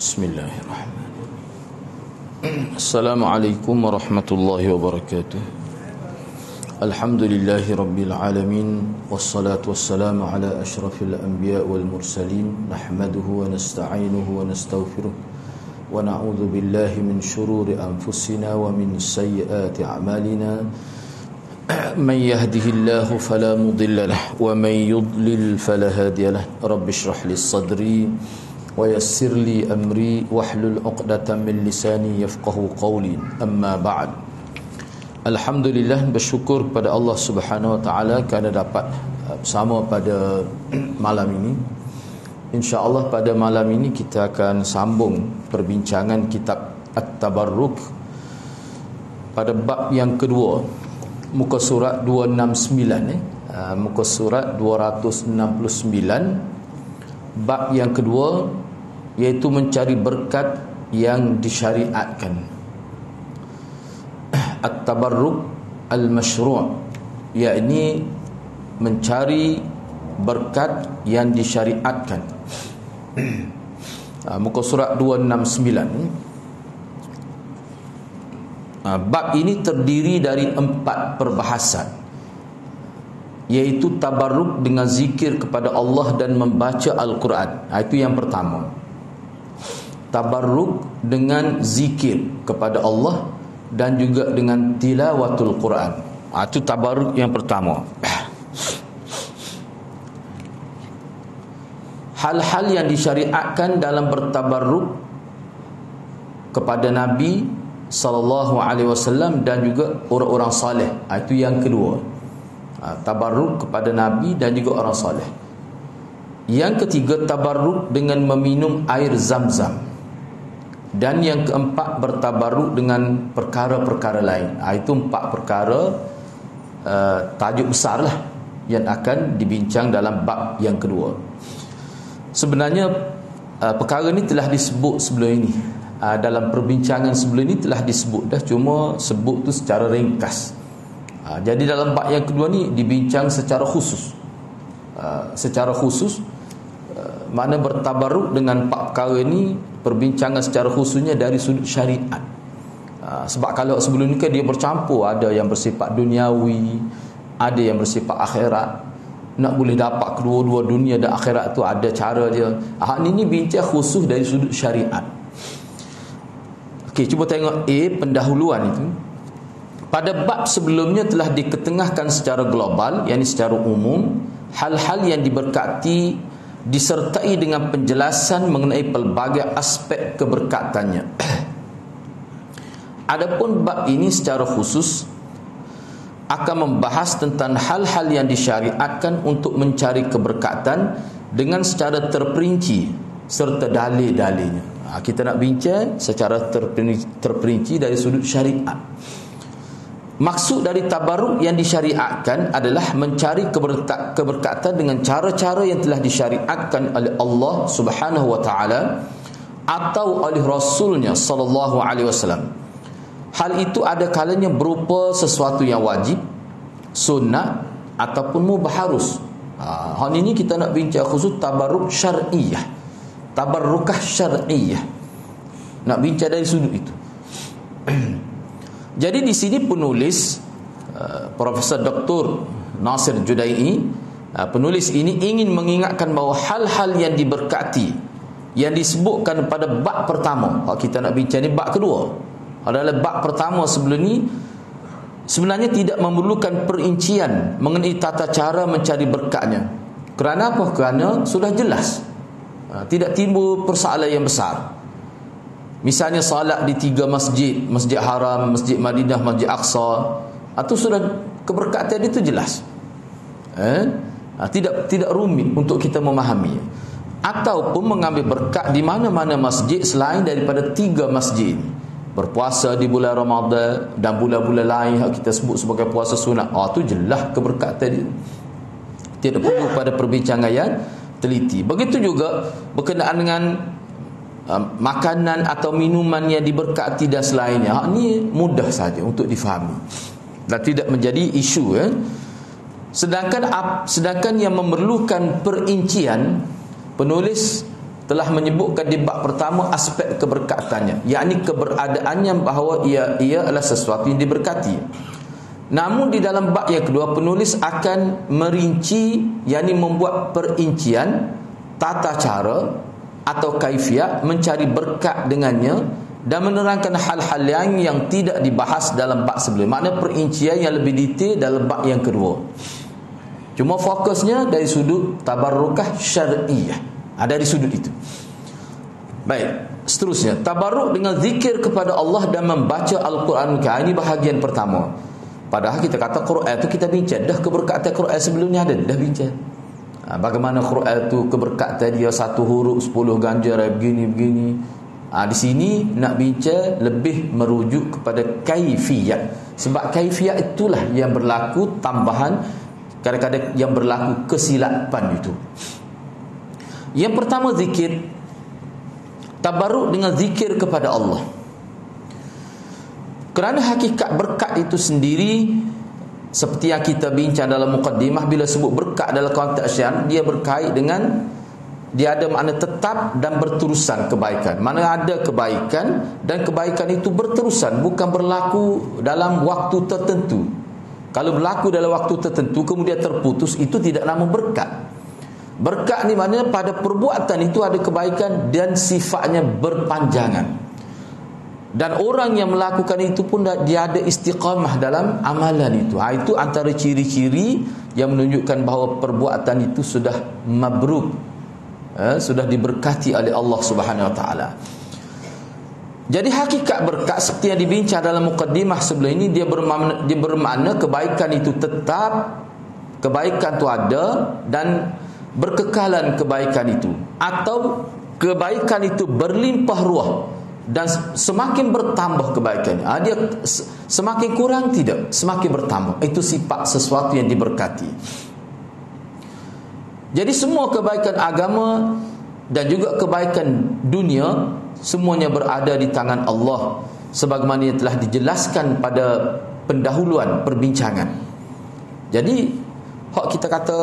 Bismillahirrahmanirrahim. Assalamualaikum warahmatullahi wabarakatuh. Alhamdulillahi rabbil alamin. Wassalatu wassalamu ala ashrafil anbiya wal mursalin. Nahmaduhu wa nasta'inuhu wa nastaghfiruh. Wa na'udzu billahi min shururi anfusina wa min sayyiati a'malina. Man yahdihillahu fala mudilla lahu wa man yudlil fala hadiya lahu. Rabbi shrah li sadri wa yassir li amri wahlul 'uqdatam min lisani yafqahu qawli. Amma ba'd. Alhamdulillah, bersyukur kepada Allah Subhanahu wa taala kerana dapat bersama pada malam ini. Insya-Allah pada malam ini kita akan sambung perbincangan kitab At-Tabarruk pada bab yang kedua, muka surat 269 muka surat 269, bab yang kedua, iaitu mencari berkat yang disyariatkan. At-Tabarruk al-Mashru', yakni mencari berkat yang disyariatkan. Muka surat 269. Bab ini terdiri dari 4 perbahasan, iaitu tabarruk dengan zikir kepada Allah dan membaca Al-Quran. Itu yang pertama. Tabarruk dengan zikir kepada Allah dan juga dengan tilawatul Quran. Itu tabarruk yang pertama. Hal-hal yang disyariatkan dalam bertabarruk kepada Nabi sallallahu alaihi wasallam dan juga orang-orang saleh. Itu yang kedua. Tabarruk kepada Nabi dan juga orang saleh. Yang ketiga, tabarruk dengan meminum air Zam-Zam. Dan yang keempat, bertabarruk dengan perkara-perkara lain. Itu 4 perkara tajuk besar lah yang akan dibincang dalam bab yang kedua. Sebenarnya perkara ini telah disebut sebelum ini. Dalam perbincangan sebelum ini telah disebut dah, cuma sebut tu secara ringkas. Jadi dalam bab yang kedua ni dibincang secara khusus. Mana bertabarruk dengan 4 perkara ini, perbincangan secara khususnya dari sudut syariat. Sebab kalau sebelum ni kan dia bercampur, ada yang bersifat duniawi, ada yang bersifat akhirat. Nak boleh dapat kedua-dua dunia dan akhirat tu ada cara dia. Ini bincang khusus dari sudut syariat. Okey, cuba tengok pendahuluan itu. Pada bab sebelumnya telah diketengahkan secara global, yakni secara umum, hal-hal yang diberkati disertai dengan penjelasan mengenai pelbagai aspek keberkatannya. Adapun bab ini secara khusus akan membahas tentang hal-hal yang disyariatkan untuk mencari keberkatan dengan secara terperinci serta dalil-dalilnya. Kita nak bincang secara terperinci dari sudut syariat. Maksud dari tabarruk yang disyariatkan adalah mencari keberkatan dengan cara-cara yang telah disyariatkan oleh Allah Subhanahu wa taala atau oleh Rasulnya sallallahu alaihi wasallam. Hal itu ada kalanya berupa sesuatu yang wajib, sunnah ataupun mubaharus. Hal ini kita nak bincang khusus tabarruk syar'iyah, tabarrukah syar'iyah. Nak bincang dari sudut itu. Jadi di sini penulis Profesor Dr. Nasir Judai'i, penulis ini ingin mengingatkan bahawa hal-hal yang diberkati yang disebutkan pada bab pertama, kita nak bincang ni bab kedua, adalah bab pertama sebelum ni, sebenarnya tidak memerlukan perincian mengenai tata cara mencari berkatnya. Kerana apa? Kerana sudah jelas, tidak timbul persoalan yang besar. Misalnya salat di 3 masjid, Masjid Haram, Masjid Madinah, Masjid Aqsa, itu sudah keberkatan itu jelas. Tidak rumit untuk kita memahami. Ataupun mengambil berkat di mana-mana masjid selain daripada 3 masjid. Berpuasa di bulan Ramadan dan bulan-bulan lain yang kita sebut sebagai puasa sunat. Itu jelas keberkatan dia. Tidak perlu pada perbincangan yang teliti. Begitu juga berkenaan dengan makanan atau minuman yang diberkati dan selainnya. Ini mudah saja untuk difahami dan tidak menjadi isu. Sedangkan yang memerlukan perincian, penulis telah menyebutkan di bab pertama aspek keberkatannya, yakni keberadaannya bahawa ia adalah sesuatu yang diberkati. Namun di dalam bab yang kedua penulis akan merinci, yakni membuat perincian tata cara atau kaifiat mencari berkat dengannya dan menerangkan hal-hal yang tidak dibahas dalam bab sebelum. Makna perincian yang lebih detail dalam bab yang kedua. Cuma fokusnya dari sudut tabarrukah syar'iyah. Dari sudut itu. Baik, seterusnya tabarruk dengan zikir kepada Allah dan membaca Al-Quran. Ini bahagian pertama. Padahal kita kata Quran itu kita bincang dah keberkatan Quran sebelumnya ada dah bincang. Bagaimana Quran itu keberkatan dia satu huruf 10 ganjar begini. Di sini nak bincang lebih merujuk kepada kaifiyat. Sebab kaifiyat itulah yang berlaku tambahan, kadang-kadang yang berlaku kesilapan itu. Yang pertama zikir. Tabarruk dengan zikir kepada Allah. Kerana hakikat berkat itu sendiri, seperti yang kita bincang dalam mukaddimah, bila sebut berkat dalam konteks syariat, dia berkait dengan, dia ada makna tetap dan berterusan kebaikan. Mana ada kebaikan dan kebaikan itu berterusan, bukan berlaku dalam waktu tertentu. Kalau berlaku dalam waktu tertentu kemudian terputus, itu tidak nama berkat. Berkat ni maknanya pada perbuatan itu ada kebaikan dan sifatnya berpanjangan. Dan orang yang melakukan itu pun dia ada istiqamah dalam amalan itu. Itu antara ciri-ciri yang menunjukkan bahawa perbuatan itu sudah mabruk, sudah diberkati oleh Allah Subhanahu Wa Taala. Jadi hakikat berkat seperti yang dibincang dalam mukaddimah sebelum ini, dia bermakna kebaikan itu tetap, kebaikan itu ada dan berkekalan kebaikan itu, atau kebaikan itu berlimpah ruah dan semakin bertambah kebaikannya. Dia semakin kurang tidak, semakin bertambah. Itu sifat sesuatu yang diberkati. Jadi semua kebaikan agama dan juga kebaikan dunia semuanya berada di tangan Allah, sebagaimana yang telah dijelaskan pada pendahuluan perbincangan. Jadi hak kita kata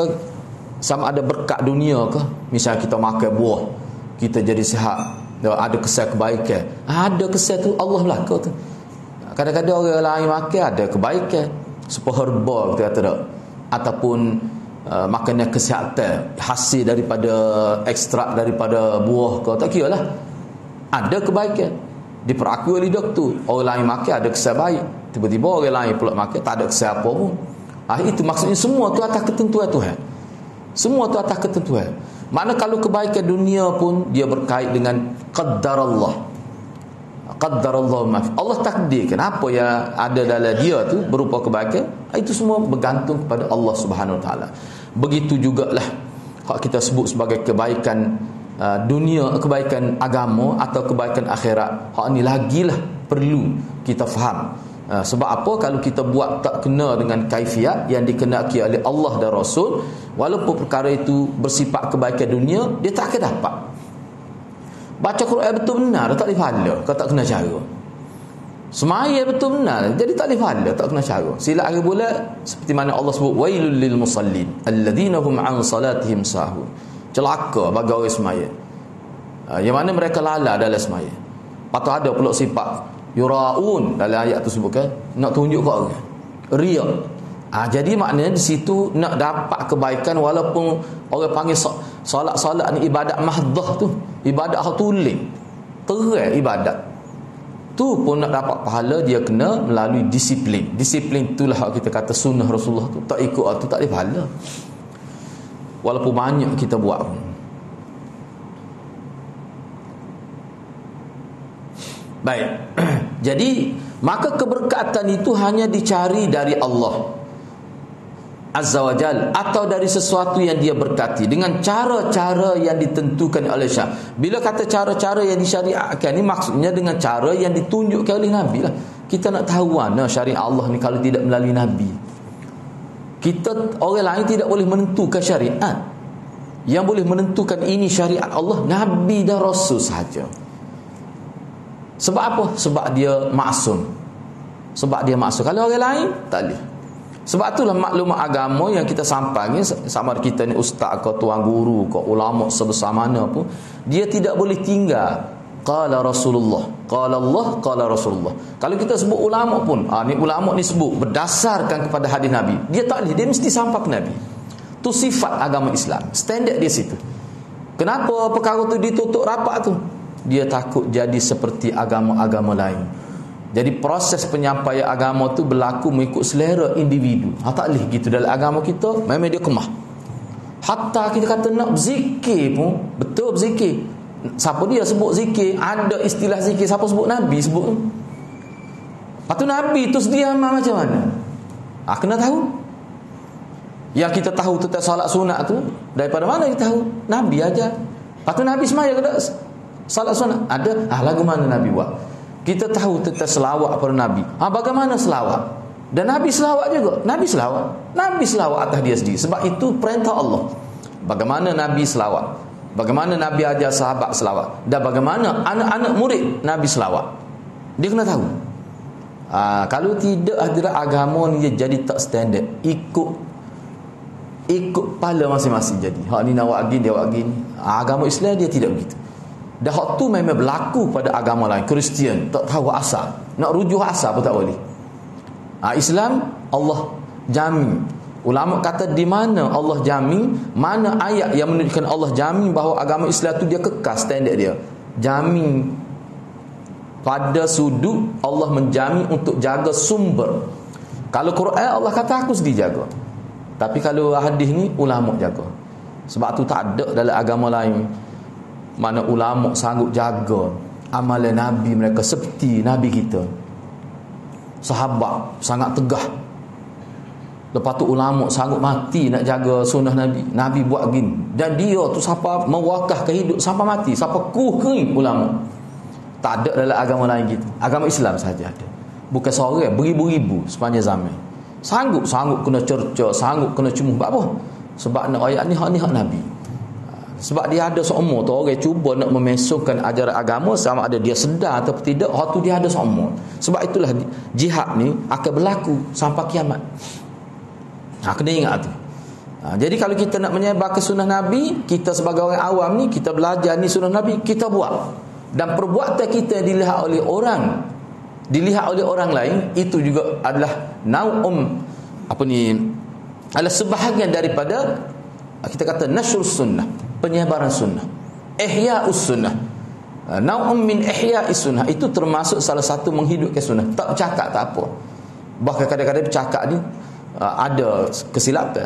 sama ada berkat dunia ke, misal kita makan buah kita jadi sihat, ada kesan kebaikan, ada kesan tu Allah belaka tu. Kadang-kadang orang lain makan ada kebaikan, super herbal kita kata tak, ataupun makanan kesihatan hasil daripada ekstrak daripada buah ke, tak kira lah, ada kebaikan diperakui oleh doktor. Orang lain makan ada kesan baik, tiba-tiba orang lain pula makan tak ada kesan apa pun. Itu maksudnya semua tu atas ketentuan Tuhan. Semua tu atas ketentuan. Makna kalau kebaikan dunia pun dia berkait dengan qaddarallah. Qaddarallah maaf. Allah takdirkan apa yang ada dalam dia tu berupa kebaikan, itu semua bergantung kepada Allah Subhanahu Wa Taala. Begitu jugalah hak kita sebut sebagai kebaikan dunia, kebaikan agama atau kebaikan akhirat. Hak ni lagilah perlu kita faham. Sebab apa? Kalau kita buat tak kena dengan kaifiat yang dikenaki oleh Allah dan Rasul, walaupun perkara itu bersifat kebaikan dunia, dia tak akan dapat. Baca Quran betul benar tak boleh pahala kalau tak kena cara. Semaya betul benar jadi tak boleh pahala tak kena cara. Silap hari bulan seperti mana Allah sebut, wailul lil musallin alladhina hum an salatihim sahun. Celaka bagi orang semaya, yang mana mereka lalai dalam semaya. Patut ada pula sifat yuraun dalam ayat tu sebutkan, nak tunjuk ke orang, riya. Jadi maknanya di situ nak dapat kebaikan, walaupun orang panggil solat ni ibadat mahdah tu, ibadat tuling terang ibadat tu pun nak dapat pahala, dia kena melalui disiplin. Disiplin itulah kita kata sunnah Rasulullah tu, tak ikut tu tak ada pahala, walaupun banyak kita buat pun. Baik. Jadi maka keberkatan itu hanya dicari dari Allah Azza wa Jal, atau dari sesuatu yang dia berkati dengan cara-cara yang ditentukan oleh Syekh. Bila kata cara-cara yang disyariatkan ni, maksudnya dengan cara yang ditunjukkan oleh Nabi lah. Kita nak tahu mana syariat Allah ni kalau tidak melalui Nabi. Kita orang lain tidak boleh menentukan syariat. Yang boleh menentukan ini syariat Allah Nabi dan Rasul sahaja. Sebab apa? Sebab dia maksum. Sebab dia maksum. Kalau orang lain tak boleh. Sebab itulah maklumat agama yang kita sampaikan, sama kita ni ustaz ke tuan guru ke ulama sebesar mana pun, dia tidak boleh tinggal qala Rasulullah, qala Allah, qala Rasulullah. Kalau kita sebut ulama pun, ni ulama ni sebut berdasarkan kepada hadis Nabi, dia tak boleh, dia mesti sampai ke Nabi. Tu sifat agama Islam, standard dia situ. Kenapa perkara tu ditutup rapat tu? Dia takut jadi seperti agama-agama lain. Jadi proses penyampaian agama tu berlaku mengikut selera individu. Tak boleh gitu dalam agama kita, memang dia kemah. Hatta kita kata nak berzikir pun, betul berzikir. Siapa dia sebut zikir? Ada istilah zikir, siapa sebut? Nabi sebut. Lepas tu Nabi tu sedia amal macam mana? Kena tahu. Yang kita tahu tentang solat sunat tu, daripada mana kita tahu? Nabi aja. Lepas tu Nabi semaya ke tak solat sunat? Ada. Lagu mana Nabi buat? Kita tahu tentang selawat pada Nabi. Bagaimana selawat? Dan Nabi selawat juga. Nabi selawat atas dia sendiri. Sebab itu perintah Allah. Bagaimana Nabi selawat? Bagaimana Nabi ajar sahabat selawat? Dan bagaimana anak-anak murid Nabi selawat? Dia kena tahu. Kalau tidak, adalah agama ni dia jadi tak standard. Ikut pala masing-masing jadi. Hak ni nak buat gini, dia buat gini. Agama Islam dia tidak begitu. Dah hak tu memang berlaku pada agama lain. Kristian tak tahu asal, nak rujuk asal pun tak boleh. Islam Allah jamin. Ulama kata di mana Allah jamin, mana ayat yang menunjukkan Allah jamin bahawa agama Islam tu dia kekal standard dia. Jamin pada sudut Allah menjamin untuk jaga sumber. Kalau Quran Allah kata aku sendiri jaga. Tapi kalau hadis ni ulama jaga. Sebab tu tak ada dalam agama lain mana ulama sanggup jaga amalan Nabi mereka seperti Nabi kita. Sahabat sangat tegah. Lepas tu ulama sanggup mati nak jaga sunnah Nabi. Nabi buat gini. Dan dia tu siapa mewakafkan hidup sampai mati, siapa kering ulama. Tak ada dalam agama lain gitu. Agama Islam saja ada. Bukan seorang, beribu-ribu sepanjang zaman. Sanggup kena cerca, sanggup kena cumuh. Apa? Sebab nak ayat ni hak Nabi. Sebab dia ada seumur tu orang cuba nak memesongkan ajaran agama, sama ada dia sedar atau tidak, hak tu dia ada seumur. Sebab itulah jihad ni akan berlaku sampai kiamat. Kena ingat tu. Jadi kalau kita nak menyebarkan sunnah Nabi, kita sebagai orang awam ni, kita belajar ni sunnah Nabi, kita buat. Dan perbuatan kita dilihat oleh orang lain, itu juga adalah adalah sebahagian daripada kita kata nashr sunnah, penyebaran sunnah, ihya'us sunnah. Naum min ihya'is sunnah, itu termasuk salah satu menghidupkan sunnah. Tak bercakap tak apa. Bahkan kadang-kadang bercakap ni ada kesilapan.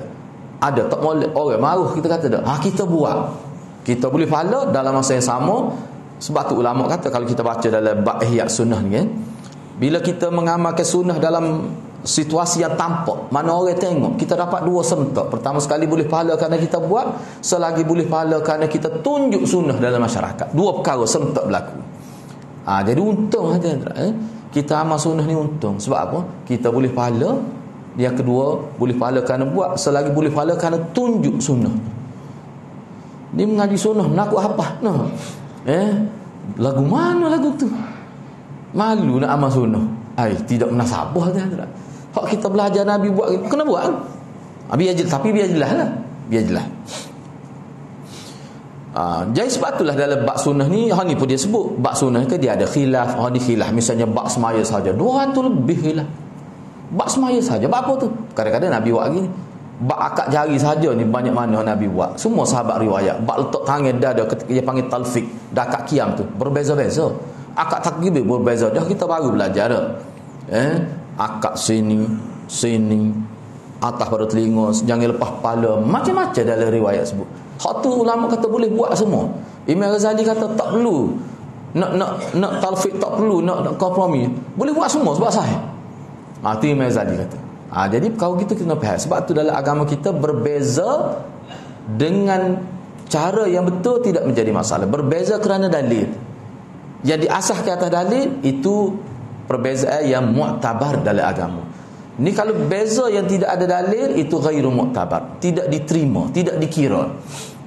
Ada tak boleh orang maruh kita kata dah. Kita buat. Kita boleh pahala dalam masa yang sama. Sebab tu ulama kata kalau kita baca dalam bab ihya' sunnah ni kan, bila kita mengamalkan sunnah dalam situasi yang tampak, mana orang tengok, kita dapat dua serentak. Pertama sekali boleh pahala kerana kita buat, selagi boleh pahala kerana kita tunjuk sunnah dalam masyarakat. Dua perkara serentak berlaku. Jadi untung kita amal sunnah ni untung. Sebab apa? Kita boleh pahala. Yang kedua, boleh pahala kerana buat, selagi boleh pahala kerana tunjuk sunnah. Ni mengaji sunnah, nak apa? Lagu mana lagu tu? Malu nak amal sunnah. Tidak menasabah dah. Hak kita belajar Nabi buat, kena buat. Biar jelas lah. Biar jelas. Jadi sebab itulah dalam bab sunnah ni, hak ni pun dia sebut bab sunnah ke dia ada khilaf. Hak ni khilaf, misalnya bab semaya saja 200 lebih khilaf. Bab semaya saja, bab apa tu? Kadang-kadang Nabi buat gini. Bab akad jari saja ni banyak mana Nabi buat. Semua sahabat riwayat. Bab letak tangan dada ketika dia panggil talfik, dah akad kiam tu berbeza-beza. Akad takbir berbeza. Dah kita baru belajar dah. Akad sini, atas pada telinga, jangan lepas kepala, macam-macam dalam riwayat sebut. Hak tu ulama kata boleh buat semua. Imam Ghazali kata tak perlu nak talfik, tak perlu nak kompromi. Boleh buat semua sebab sahih. Tu Imam Ghazali kata. Jadi kalau gitu kita faham. Sebab tu dalam agama kita berbeza dengan cara yang betul tidak menjadi masalah. Berbeza kerana dalil. Yang diasahkan atas dalil itu perbezaan yang mu'tabar dalam agama. Ni kalau beza yang tidak ada dalil, itu ghairu mu'tabar, tidak diterima, tidak dikira.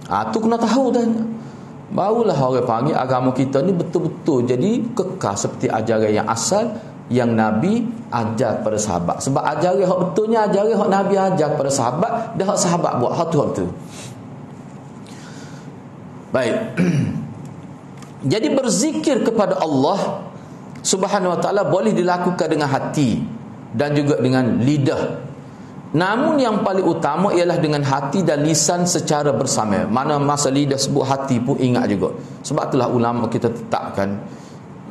Tu kena tahu dah. Barulah orang panggil agama kita ni betul-betul jadi kekal seperti ajaran yang asal yang Nabi ajar pada sahabat. Sebab ajaran hak betulnya ajaran hak Nabi ajar pada sahabat, dah hak sahabat buat hak tu. Baik. Jadi berzikir kepada Allah Subhanahu wa taala boleh dilakukan dengan hati dan juga dengan lidah. Namun yang paling utama ialah dengan hati dan lisan secara bersama. Mana masa lidah sebut, hati pun ingat juga. Sebab itulah ulama kita tetapkan,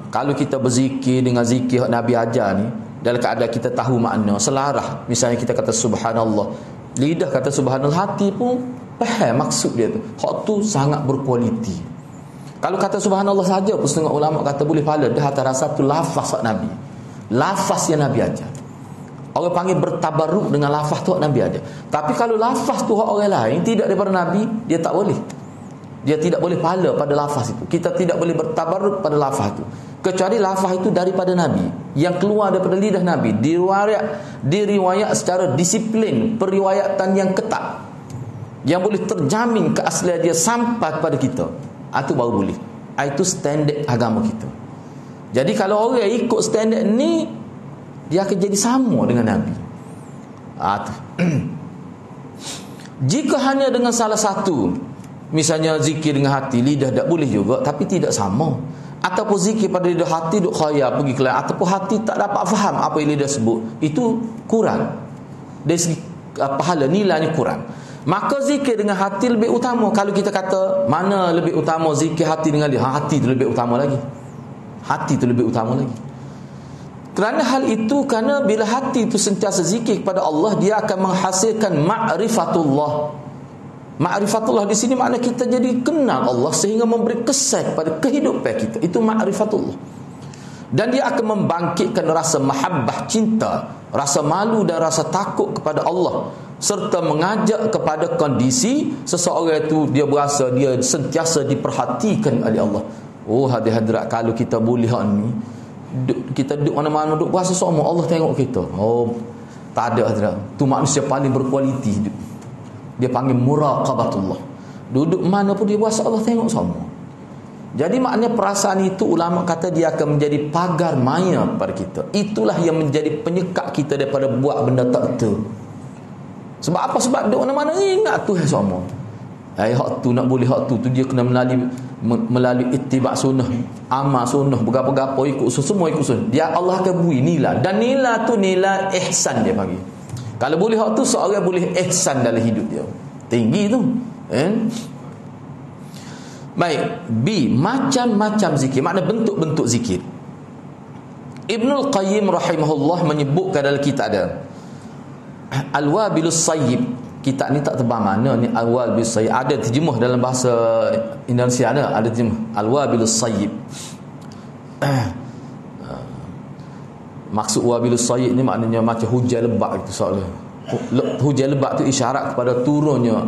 kalau kita berzikir dengan zikir Nabi ajar ni, dalam keadaan kita tahu makna, selarah. Misalnya kita kata subhanallah, lidah kata subhanallah, hati pun faham maksud dia tu. Hak tu sangat berkualiti. Kalau kata subhanallah saja pun setengah ulama kata boleh pahala, dah rasa tu lafaz Nabi. Lafaz yang Nabi ajar. Orang panggil bertabarruk dengan lafaz tu Nabi ada. Tapi kalau lafaz tu orang lain tidak daripada Nabi, dia tak boleh. Dia tidak boleh pahala pada lafaz itu. Kita tidak boleh bertabarruk pada lafaz itu. Kecuali lafaz itu daripada Nabi, yang keluar daripada lidah Nabi, diriwayat secara disiplin, periwayatan yang ketat, yang boleh terjamin keaslian dia sampai kepada kita. Itu baru boleh. Itu standard agama kita. Jadi kalau orang ikut standard ni, dia akan jadi sama dengan Nabi. Jika hanya dengan salah satu, misalnya zikir dengan hati, lidah tak boleh juga, tapi tidak sama. Ataupun zikir pada lidah, hati duk khayal pergi ke lain, ataupun hati tak dapat faham apa yang lidah sebut, itu kurang. Dari segi pahala, nilainya kurang. Maka zikir dengan hati lebih utama. Kalau kita kata mana lebih utama, zikir hati dengan lidah, hati itu lebih utama lagi. Hati itu lebih utama lagi. Kerana hal itu, kerana bila hati itu sentiasa zikir kepada Allah, dia akan menghasilkan ma'rifatullah. Ma'rifatullah di sini makna kita jadi kenal Allah sehingga memberi kesan kepada kehidupan kita. Itu ma'rifatullah. Dan dia akan membangkitkan rasa mahabbah, cinta, rasa malu dan rasa takut kepada Allah, serta mengajak kepada kondisi seseorang itu dia berasa dia sentiasa diperhatikan oleh Allah. Oh hadirat, kalau kita boleh ni, kita duduk mana-mana, duduk berasa sama Allah tengok kita. Oh, tak ada hadirat. Tu manusia paling berkualiti. Dia panggil muraqabatullah. Duduk mana pun dia berasa Allah tengok sama. Jadi maknanya perasaan itu ulama kata dia akan menjadi pagar maya pada kita. Itulah yang menjadi penyekat kita daripada buat benda tak betul. Sebab apa? Sebab duduk mana-mana ingat Tuhan sama. Hak tu nak boleh, hak tu dia kena melalui ittiba' sunnah, amal sunnah, berapa-berapa ikut semua ikut sunnah. Dia Allah akan beri nilai, dan nilai tu nilai ihsan dia bagi. Kalau boleh hak tu, seorang boleh ihsan dalam hidup dia. Tinggi tu. Baik, B, macam-macam zikir, makna bentuk-bentuk zikir. Ibnul Qayyim rahimahullah menyebutkan dalam kitab ada Al-Wabilus Sayyib. Kitab ni tak tebal mana ni Al-Wabilus Sayyib. Ada terjemah dalam bahasa Indonesia, ada terjemah Al-Wabilus Sayyib. Maksud Wabilus Sayyib ni maknanya macam hujan lebat itu soalnya. Hujan lebat tu isyarat kepada turunnya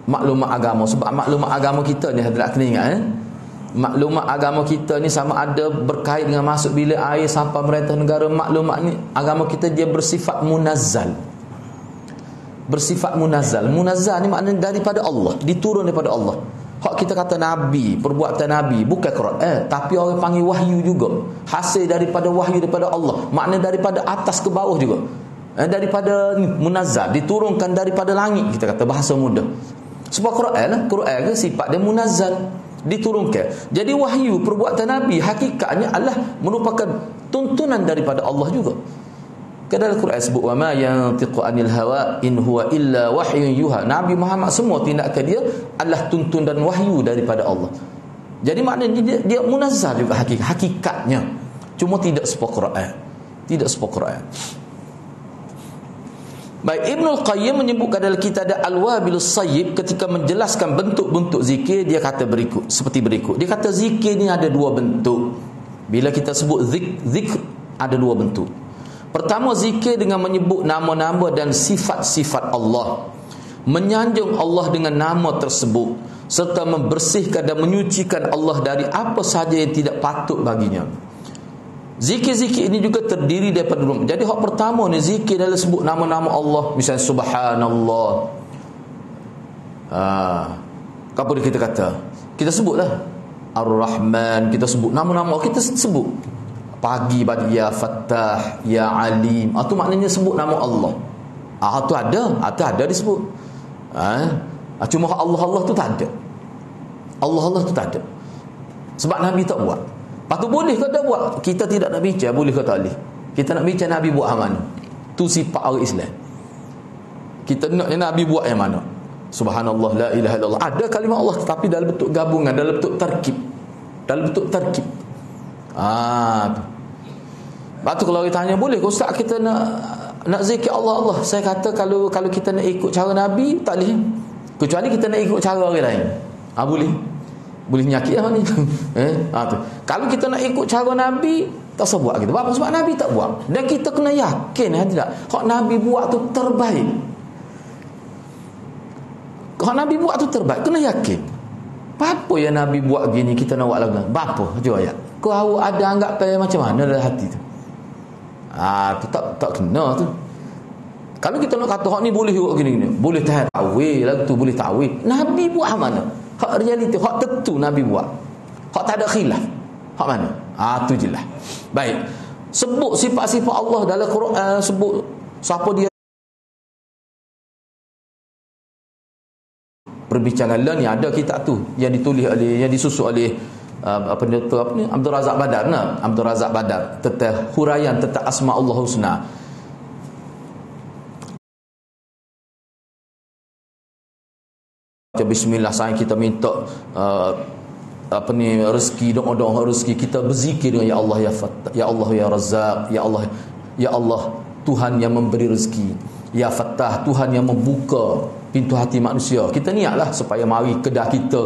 maklumat agama. Sebab maklumat agama kita ni hadirat kena ingat maklumat agama kita ni sama ada berkait dengan masuk bilik air sampai merintah negara. Maklumat ni agama kita dia bersifat munazzal. Bersifat munazzal. Munazzal ni maknanya daripada Allah, diturun daripada Allah. Hak kita kata Nabi, perbuatan Nabi bukan Quran, tapi orang panggil wahyu juga. Hasil daripada wahyu daripada Allah. Maknanya daripada atas ke bawah juga. Daripada munazzal, diturunkan daripada langit, kita kata bahasa mudah. Sebab Quran ke sifat dia munazzal, diturunkan. Jadi wahyu perbuatan Nabi hakikatnya adalah merupakan tuntunan daripada Allah juga. Kadang Al-Quran sebut wa ma yantiqu anil hawa in huwa illa wahyun yuha. Nabi Muhammad semua tindakan dia adalah tuntun dan wahyu daripada Allah. Jadi maknanya dia munazzal juga hakikatnya. Cuma tidak seperti Quran. Tidak seperti Quran. Baik, Ibnul Qayyim menyebutkan dalam kitab Al-Wabilus Sayyib ketika menjelaskan bentuk-bentuk zikir, dia kata berikut, seperti berikut. Dia kata zikir ni ada dua bentuk. Bila kita sebut zikr ada dua bentuk. Pertama, zikir dengan menyebut nama-nama dan sifat-sifat Allah, menyanjung Allah dengan nama tersebut, serta membersihkan dan menyucikan Allah dari apa sahaja yang tidak patut baginya. Zikir-zikir ini juga terdiri daripada dua. Jadi hak pertama ni zikir dalam sebut nama-nama Allah, misalnya subhanallah. Apa dia kita kata? Kita sebutlah Ar-Rahman, kita sebut nama-nama kita sebut. Pagi bagi ya Fattah, ya Alim. Itu maknanya sebut nama Allah. Itu ada disebut. Cuma Allah tu tak ada. Allah tu tak ada. Sebab Nabi tak buat. Lepas tu boleh ke tak buat? Kita tidak nak bincang boleh ke tak boleh. Kita nak bincang Nabi buat yang mana. Tu sifat orang Islam. Kita nak Nabi buat yang mana. Subhanallah, la ilaha illallah. Ada kalimah Allah tetapi dalam bentuk gabungan, dalam bentuk tarkib. Tu. Lepas tu kalau kita tanya, boleh ke Ustaz kita nak zikir Allah? Saya kata kalau kita nak ikut cara Nabi, tak boleh. Kecuali kita nak ikut cara orang lain. Boleh menyakit lah ni. Tu. Kalau kita nak ikut cara Nabi, tak usah buat kita. Sebab Nabi tak buat. Dan kita kena yakin tidak. Hak Nabi buat tu terbaik. Hak Nabi buat tu terbaik. Kena yakin. Apa yang Nabi buat gini kita nak buat lagu? Apa? Jom ayat. Kau ada anggapan macam mana dalam hati tu? Tu tak kena tu. Kalau kita nak kata hak ni boleh buat gini-gini, boleh takwil lagu tu, boleh takwil. Nabi buat hak mana? Hak realiti, hak tentu Nabi buat. Hak tak ada khilaf. Hak mana? Tu jelas. Baik. Sebut sifat-sifat Allah dalam Quran, sebut siapa dia. Perbincangan lah ni ada kitab tu yang ditulis oleh, yang disusun oleh Abdul Razak Badar tentang huraian tentang asma Allah Husna. Bismillah, sayang kita minta rezeki, doa rezeki kita berzikir dengan ya Allah ya Fattah, ya Allah ya Razzaq, ya Allah Tuhan yang memberi rezeki, ya Fattah Tuhan yang membuka pintu hati manusia. Kita niatlah supaya mari kedah kita.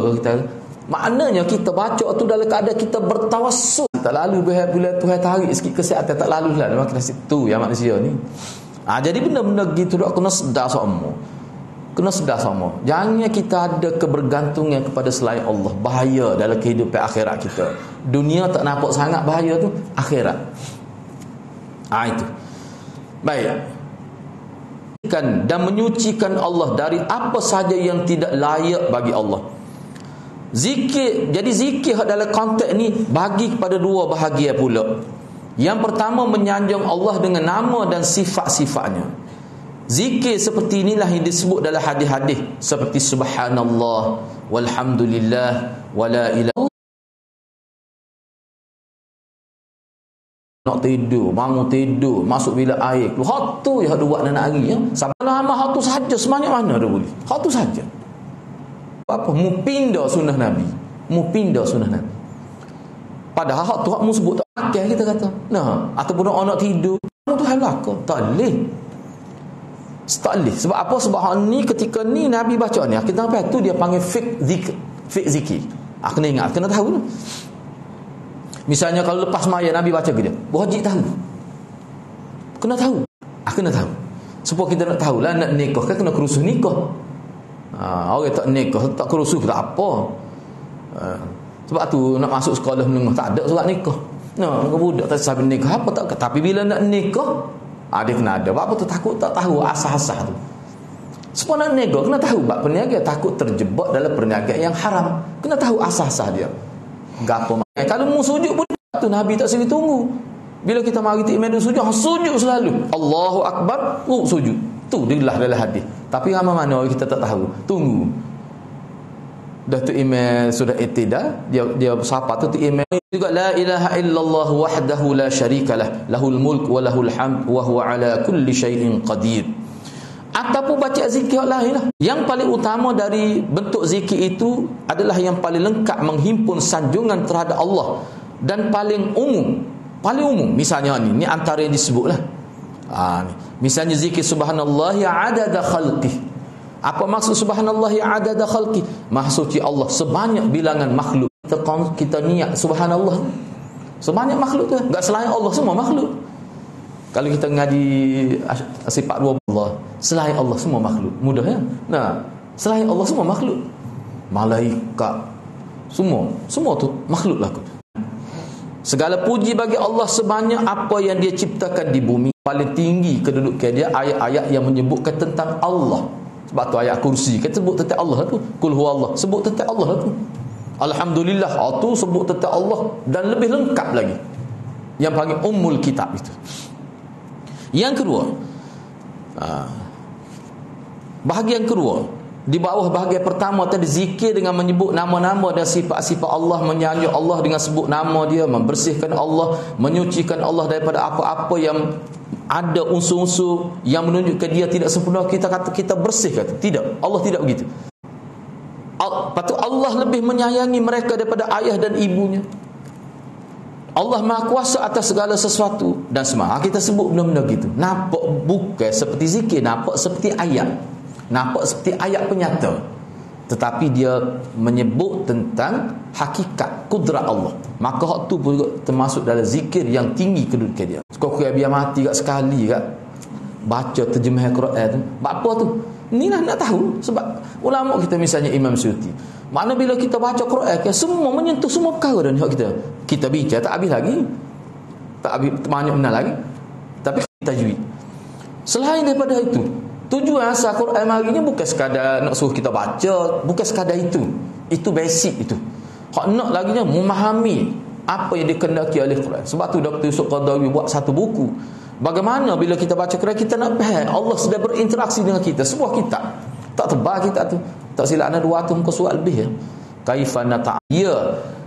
Maknanya kita baca tu dalam keadaan kita bertawassul. Tak lalu bila Tuhan tarik sikit kesihatan, tak lalu lah makin situ ya manusia ni. Jadi benda-benda gitu dak kena sedar semua. Jangan kita ada kebergantungan kepada selain Allah. Bahaya dalam kehidupan akhirat kita. Dunia tak nampak sangat bahaya tu, akhirat. Itu. Baik. Dan menyucikan Allah dari apa saja yang tidak layak bagi Allah. Zikir, jadi zikir dalam konteks ni bagi kepada dua bahagian pula. Yang pertama, menyanjung Allah dengan nama dan sifat-sifatnya. Zikir seperti inilah yang disebut dalam hadis-hadis seperti subhanallah walhamdulillah wala ilaha. Nak tidur, bangun tidur, masuk bilik air, hak tu yang ada buat nak hari ya. Sampai lama hak tu saja, sebanyak mana dah boleh. Hak tu saja. Apa? Mu pindah sunnah Nabi. Padahal hak tu hak mu sebut tak akal kita kata. Ataupun nak tidur, mu tu hal belaka. Tak boleh. Sebab apa? Sebab hak ni ketika ni Nabi baca ni, kita sampai tu dia panggil fiqh zikir. Kena ingat, kena tahu tu. Misalnya kalau lepas maya Nabi baca dia, wajib tahu. Kena tahu. Supaya kita nak tahulah nak nikah kan kena kerusuh nikah. Orang tak nikah, tak kerusuh tak apa. Sebab tu nak masuk sekolah menengah tak ada surat nikah. Budak tak sahabat nikah apa tak. Tapi bila nak nikah, dia kena ada. Sebab apa tu takut tak tahu asas-asas tu. Supaya nak nikah kena tahu bab perniagaan, takut terjebak dalam perniagaan yang haram. Kena tahu asas-asas dia. Gapo kalau mu sujud pun tu Nabi tak sini tunggu. Bila kita mari tikmah sujud selalu. Allahu Akbar, sujud. Tu dia dalam hadis. Tapi ramai mana orang kita tak tahu. Tunggu. Dah tu imam sudah i'tidal, dia siapa tu imam juga la ilaha illallah wahdahu la syarikalah, lahul mulk wa lahul hamd wa huwa ala kulli syai'in qadir. Ataupun baca zikir lain lah. Yang paling utama dari bentuk zikir itu adalah yang paling lengkap menghimpun sanjungan terhadap Allah dan paling umum. Misalnya ni antara yang disebutlah. Misalnya zikir subhanallah ya adada khalqih. Apa maksud subhanallah ya adada khalqih? Maksudnya Allah sebanyak bilangan makhluk. Kita niat subhanallah sebanyak makhluk tu. Enggak selain Allah, semua makhluk. Kalau kita ngaji sifat dua Allah, selain Allah semua makhluk. Mudah ya? Selain Allah semua makhluk. Malaikat, semua tu makhluk lah. Segala puji bagi Allah sebanyak apa yang dia ciptakan di bumi. Paling tinggi kedudukan dia ayat-ayat yang menyebutkan tentang Allah. Sebab tu ayat kursi kita sebut tentang Allah tu. Qul huwallah sebut tentang Allah tu. Alhamdulillah tu sebut tentang Allah dan lebih lengkap lagi. yang panggil ummul kitab itu. Yang kedua, bahagian kedua, di bawah bahagian pertama tadi zikir dengan menyebut nama-nama dan sifat-sifat Allah, menyanjung Allah dengan sebut nama dia, membersihkan Allah, menyucikan Allah daripada apa-apa yang ada unsur-unsur yang menunjukkan dia tidak sempurna. Kita kata kita bersih, kata tidak. Allah tidak begitu. Patut Allah lebih menyayangi mereka daripada ayah dan ibunya. Allah Maha Kuasa atas segala sesuatu dan semua. Kita sebut benda-benda gitu. Nampak bukan seperti zikir, nampak seperti ayat. Nampak seperti ayat penyata. Tetapi dia menyebut tentang hakikat kudrat Allah. Maka hak tu pun juga termasuk dalam zikir yang tinggi kedudukan dia. Kau biar mati kat sekali kat baca terjemahan Quran tu. Apa tu? Inilah nak tahu. Sebab ulama kita misalnya Imam Suyuti, mana bila kita baca Quran kan semua menyentuh semua perkara dan hak kita bincang tak habis lagi. Tak habis banyak benar lagi. Tapi kita tajwid. Selain daripada itu, tujuan asal Quran mari ni bukan sekadar nak suruh kita baca, bukan sekadar itu. Itu basic itu. Hak nak lagi nya memahami apa yang dikehendaki oleh Quran. Sebab tu Dr. Yusuf Qaradawi buat satu buku. Bagaimana bila kita baca Quran kita nak faham Allah sedang berinteraksi dengan kita. Sebuah kitab. Tak tebal kitab tu. Tak silap ada 200 muka surat lebih ya. Kaifa nata'ya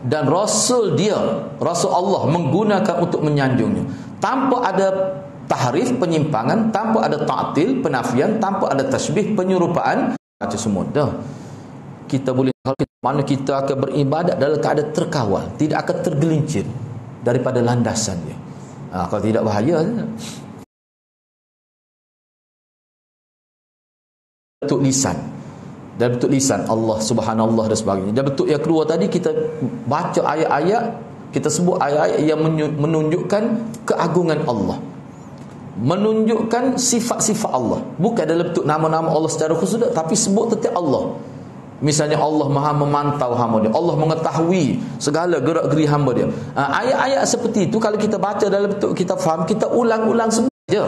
dan Rasul dia, Rasul Allah menggunakan untuk menyanjungnya. Tanpa ada tahrif, penyimpangan, tanpa ada ta'til, penafian, tanpa ada tasbih, penyerupaan. Baca semua dah. Kita boleh, mana kita akan beribadat dalam keadaan terkawal, tidak akan tergelincir daripada landasan dia. Kalau tidak bahaya. Bentuk lisan. Dan bentuk lisan Allah subhanallah dan sebagainya. Dan bentuk yang kedua tadi kita baca ayat-ayat, kita sebut ayat-ayat yang menunjukkan keagungan Allah, menunjukkan sifat-sifat Allah, bukan dalam bentuk nama-nama Allah secara khusus, tapi sebut tentang Allah. Misalnya Allah Maha memantau hamba dia, Allah mengetahui segala gerak-geri hamba dia. Ayat-ayat seperti itu kalau kita baca dalam bentuk kita faham, kita ulang-ulang semua je.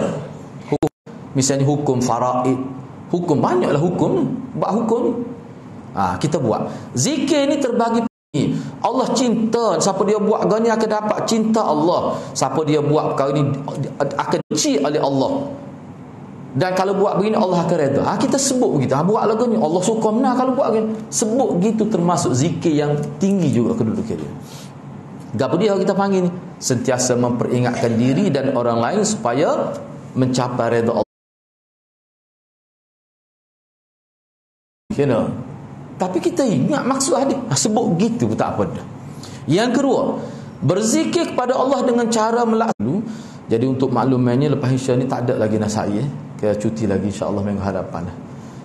Misalnya hukum faraid, hukum banyaklah hukum, buat hukum. Kita buat. Zikir ni terbagi. Allah cinta, siapa dia buat gani akan dapat cinta Allah. Siapa dia buat perkara ni akan benci oleh Allah. Dan kalau buat begini Allah akan redha. Kita sebut begitu. Buat lagu ni Allah suka benar kalau buat begini. Sebut gitu termasuk zikir yang tinggi juga kedudukan dia. Gapo dia kita panggil ni? Sentiasa memperingatkan diri dan orang lain supaya mencapai redha Allah. Kena. Tapi kita ingat maksud hadis. Sebut gitu pun tak apa dah. Yang kedua, berzikir kepada Allah dengan cara melalu. Jadi untuk maklumannya lepas Isya ni tak ada lagi nasai Kita cuti lagi insya-Allah minggu hadapan.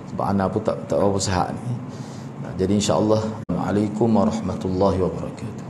Sebab ana pun tak berapa sihat ni. Jadi insya-Allah. Assalamualaikum warahmatullahi wabarakatuh.